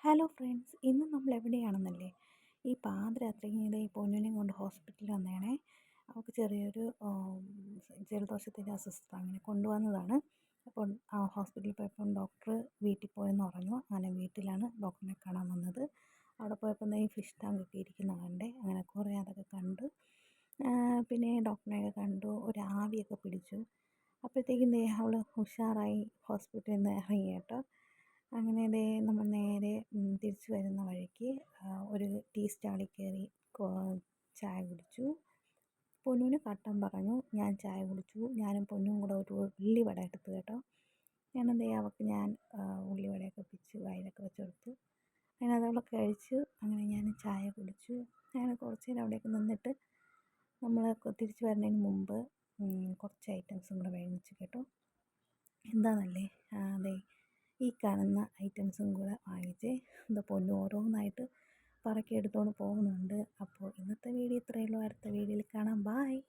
Hello friends, ഇന്ന് നമ്മൾ എവിടെയാണെന്നല്ലേ? ഈ പാതിരാത്രിക്ക് ഈ പൊന്നുനെയും കൊണ്ട് ഹോസ്പിറ്റലിൽ വന്നേണേ. അവൾക്ക് ചെറിയൊരു ജലദോഷത്തിൻ്റെ അസ്വസ്ഥത, അങ്ങനെ കൊണ്ടുവന്നതാണ്. അപ്പോൾ ഹോസ്പിറ്റലിൽ പോയപ്പം ഡോക്ടർ വീട്ടിൽ പോയെന്ന് പറഞ്ഞു. അങ്ങനെ വീട്ടിലാണ് ഡോക്ടറിനെ കാണാൻ വന്നത്. അവിടെ പോയപ്പോൾ ഈ ഫിഷ് ടാങ്ക് ഒക്കെ ഇരിക്കുന്ന കണ്ടേ. അങ്ങനെ കുറേ അതൊക്കെ കണ്ടു. പിന്നെ ഡോക്ടറിനെയൊക്കെ കണ്ടു, ഒരു ആവിയൊക്കെ പിടിച്ചു. അപ്പോഴത്തേക്കും അവൾ ഉഷാറായി ഹോസ്പിറ്റലിൽ നിന്ന് ഇറങ്ങി കേട്ടോ. അങ്ങനെ നമ്മൾ നേരെ തിരിച്ചു വരുന്ന വഴിക്ക് ഒരു ടീ സ്റ്റാളിൽ കയറി ചായ കുടിച്ചു. പൊന്നൂന് കട്ടൻ പറഞ്ഞു, ഞാൻ ചായ കുടിച്ചു. ഞാനും പൊന്നും കൂടെ ഒരു ഉള്ളിവട എടുത്തു കേട്ടോ. അവൾക്ക് ഞാൻ ഉള്ളിവടയൊക്കെ പിച്ച് വായിലൊക്കെ വെച്ച് കൊടുത്തു. അങ്ങനെ അതവളൊക്കെ കഴിച്ചു. അങ്ങനെ ഞാൻ ചായ കുടിച്ചു. അങ്ങനെ കുറച്ച് നേരം അവിടെയൊക്കെ നിന്നിട്ട് നമ്മൾ തിരിച്ചു വരുന്നതിന് മുമ്പ് കുറച്ച് ഐറ്റംസും കൂടെ മേടിച്ചു കേട്ടോ. എന്താണെന്നല്ലേ, അതെ, ഈ കാണുന്ന ഐറ്റംസും കൂടെ വാങ്ങിച്ചേ. എന്താ പൊന്നു ഓരോന്നായിട്ട് പറക്കി എടുത്തുകൊണ്ട് പോകുന്നുണ്ട്. അപ്പോൾ ഇന്നത്തെ വീഡിയോ ഇത്രയേ ഉള്ളൂ. അടുത്ത വീഡിയോയിൽ കാണാം. ബായ്.